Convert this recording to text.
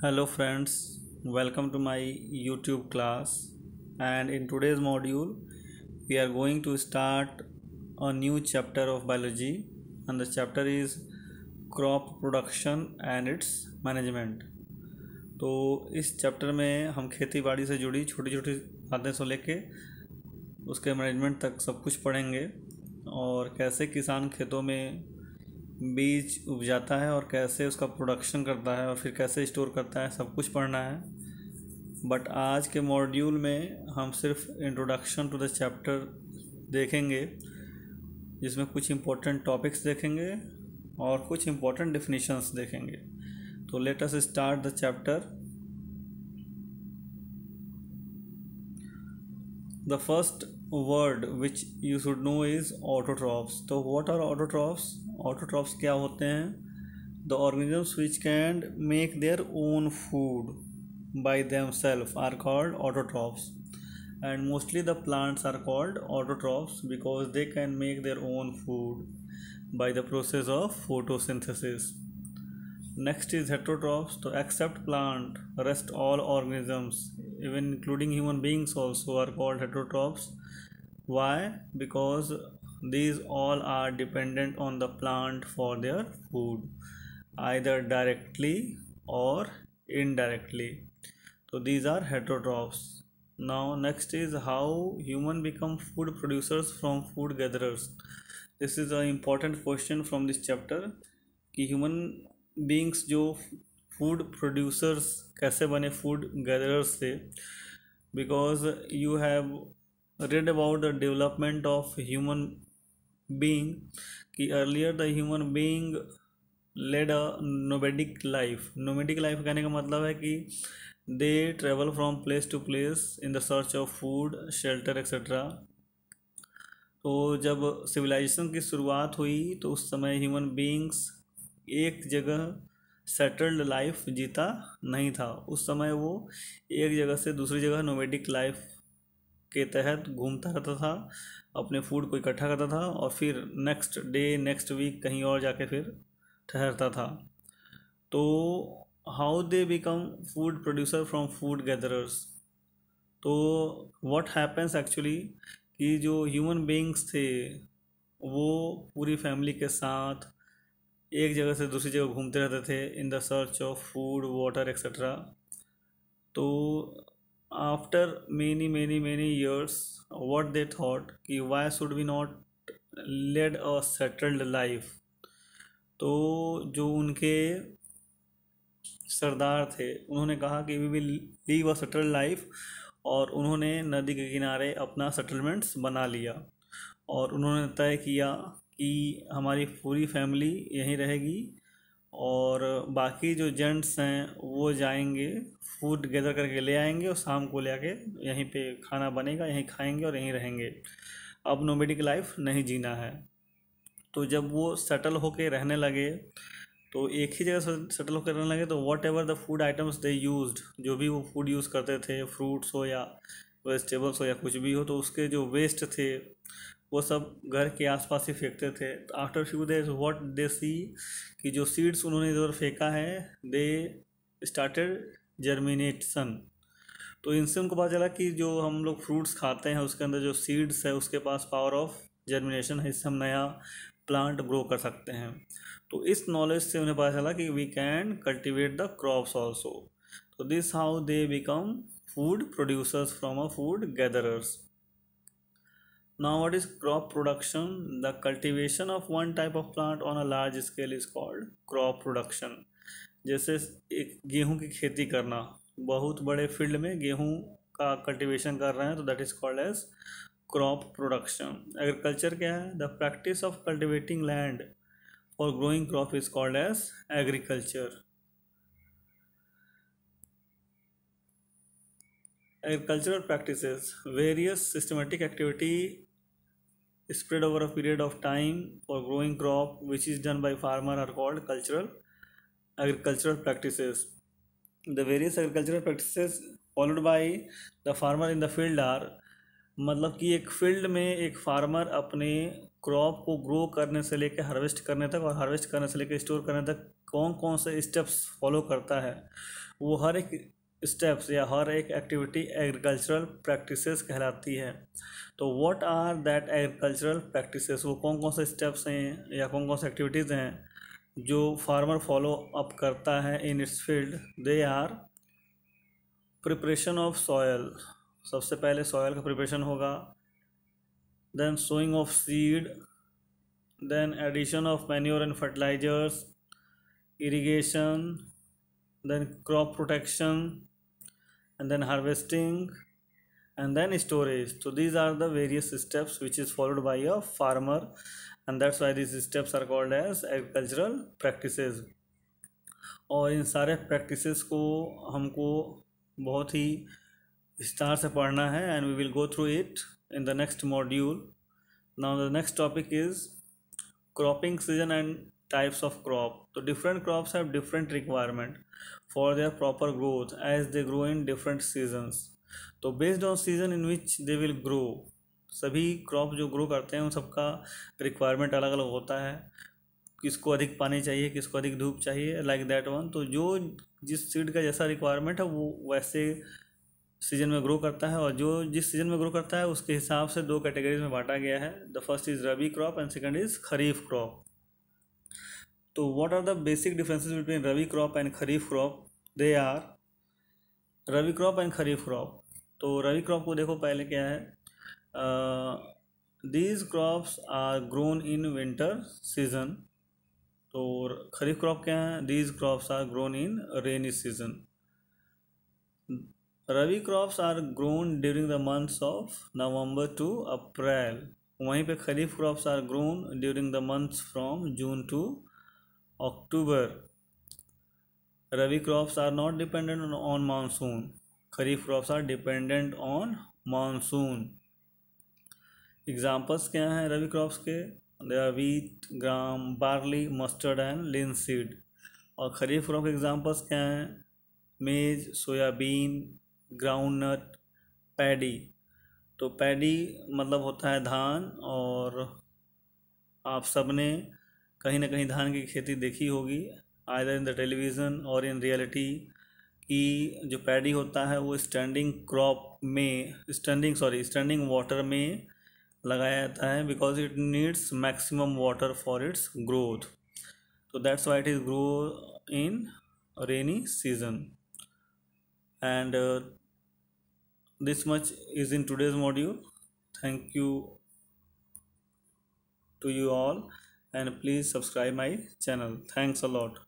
Hello friends, welcome to my YouTube class, and in today's module we are going to start a new chapter of biology, and the chapter is crop production and its management. तो इस chapter में हम खेती बाड़ी से जुड़ी छोटी छोटी बातें से लेके उसके मैनेजमेंट तक सब कुछ पढ़ेंगे और कैसे किसान खेतों में बीज उपजाता है और कैसे उसका प्रोडक्शन करता है और फिर कैसे स्टोर करता है, सब कुछ पढ़ना है। बट आज के मॉड्यूल में हम सिर्फ इंट्रोडक्शन टू द चैप्टर देखेंगे, जिसमें कुछ इम्पोर्टेंट टॉपिक्स देखेंगे और कुछ इम्पोर्टेंट डेफिनेशंस देखेंगे। तो let us start the chapter. The first word which you should know is autotrophs. तो what are autotrophs? Autotrophs क्या होते हैं? The organisms which can make their own food by themselves are called autotrophs, and mostly the plants are called autotrophs because they can make their own food by the process of photosynthesis. Next is heterotrophs. So except plant, rest all organisms, even including human beings also, are called heterotrophs. Why? Because these all are dependent on the plant for their food, either directly or indirectly. So these are heterotrophs. Now next is how human become food producers from food gatherers. This is an important question from this chapter कि human beings जो food producers कैसे बने food gatherers से, because you have read about the development of human being कि earlier the human being led a nomadic life. Nomadic life कहने का मतलब है कि they travel from place to place in the search of food, shelter etc. तो जब civilisation की शुरुआत हुई तो उस समय ह्यूमन बींग्स एक जगह सेटल्ड लाइफ जीता नहीं था। उस समय वो एक जगह से दूसरी जगह नोमैडिक लाइफ के तहत घूमता रहता था, अपने फूड को इकट्ठा करता था और फिर नेक्स्ट डे नेक्स्ट वीक कहीं और जाके फिर ठहरता था। तो how they become food producer from food gatherers. तो व्हाट हैपेंस एक्चुअली कि जो ह्यूमन बींग्स थे वो पूरी फैमिली के साथ एक जगह से दूसरी जगह घूमते रहते थे in the search of food, water etcetera. तो after many years what they thought कि why should we not led a settled life. तो जो उनके सरदार थे उन्होंने कहा कि we will leave a settled life, और उन्होंने नदी के किनारे अपना सेटलमेंट्स बना लिया और उन्होंने तय किया कि हमारी पूरी फैमिली यहीं रहेगी और बाकी जो जेंट्स हैं वो जाएंगे फूड गैदर करके ले आएंगे और शाम को ले आके यहीं पे खाना बनेगा, यहीं खाएंगे और यहीं रहेंगे। अब नोमैडिक लाइफ नहीं जीना है। तो जब वो सेटल होके रहने लगे तो एक ही जगह सेटल होकर रहने लगे तो what ever the food items they used, जो भी वो फूड यूज़ करते थे, फ्रूट्स हो या वेजिटेबल्स हो या कुछ भी हो, तो उसके जो वेस्ट थे वो सब घर के आसपास ही फेंकते थे। After few days what they see कि जो सीड्स उन्होंने इधर फेंका है दे स्टार्टेड जर्मिनेशन। तो इनसे उनको पता चला कि जो हम लोग फ्रूट्स खाते हैं उसके अंदर जो सीड्स है उसके पास पावर ऑफ जर्मिनेशन है, इससे हम नया प्लांट ग्रो कर सकते हैं। तो इस नॉलेज से उन्हें पता चला कि we can cultivate the crops also. तो this how they become food producers from a food gatherers. Now what is crop production? The cultivation of one type of plant on a large scale is called crop production. जैसे एक गेहूं की खेती करना, बहुत बड़े field में गेहूं का कल्टीवेशन कर रहे हैं, तो that is called as crop production. Agriculture क्या है? The practice of cultivating land for growing crop is called as agriculture. Agricultural practices, various systematic activity spread over a period of time for growing crop which is done by farmer are called agricultural practices. The various agricultural practices followed by the farmer in the field are, मतलब कि एक field में एक farmer अपने crop को grow करने से लेकर हार्वेस्ट करने तक और हार्वेस्ट करने से लेकर स्टोर करने तक कौन कौन से स्टेप्स फॉलो करता है, वो हर एक स्टेप्स या हर एक एक्टिविटी एग्रीकल्चरल प्रैक्टिसेस कहलाती है। तो what are that agricultural practices, वो कौन कौन से स्टेप्स हैं या कौन कौन से एक्टिविटीज़ हैं जो फार्मर फॉलो अप करता है in its field. They are preparation of soil, सबसे पहले सॉयल का प्रिपरेशन होगा, then sowing of seed, then addition of manure and fertilizers, irrigation, then crop protection, and then harvesting, and then storage. So these are the various steps which is followed by a farmer, and that's why these steps are called as agricultural practices. और इन सारे practices को हमको बहुत ही विस्तार से पढ़ना है, and we will go through it in the next module. Now the next topic is cropping season and types of crop. So different crops have different requirement for their proper growth as they grow in different seasons. तो based on season in which they will grow, सभी crop जो grow करते हैं उन सबका requirement अलग अलग होता है, किसको अधिक पानी चाहिए, किसको अधिक धूप चाहिए, लाइक दैट वन. तो जो जिस सीड का जैसा रिक्वायरमेंट है वो वैसे सीजन में ग्रो करता है, और जो जिस सीजन में ग्रो करता है उसके हिसाब से दो कैटेगरीज में बांटा गया है. The first is rabi crop and second is kharif crop. तो what are the basic differences between rabi crop and kharif crop? They are rabi crop and kharif crop. तो रबी क्रॉप को देखो पहले क्या है, these crops are grown in winter season. तो खरीफ क्रॉप क्या है? These crops are grown in rainy season. Rabi crops are grown during the months of November to अप्रैल. वहीं पे kharif crops are grown during the months from June to October. Rabi crops are not dependent on monsoon. Kharif crops are dependent on monsoon. Examples क्या हैं rabi crops के? They are wheat, gram, barley, mustard and linseed. और kharif crop के examples क्या हैं? Maize, soybean, groundnut, paddy. तो paddy मतलब होता है धान, और आप सब ने कहीं ना कहीं धान की खेती देखी होगी, आइदर इन द टेलीविज़न और इन रियलिटी, कि जो पैडी होता है वो स्टैंडिंग वाटर में लगाया जाता है, because it needs maximum water for its growth. तो that's why it is grow in rainy season. And this much is in today's module. Thank you to you all, and please subscribe my channel. Thanks a lot.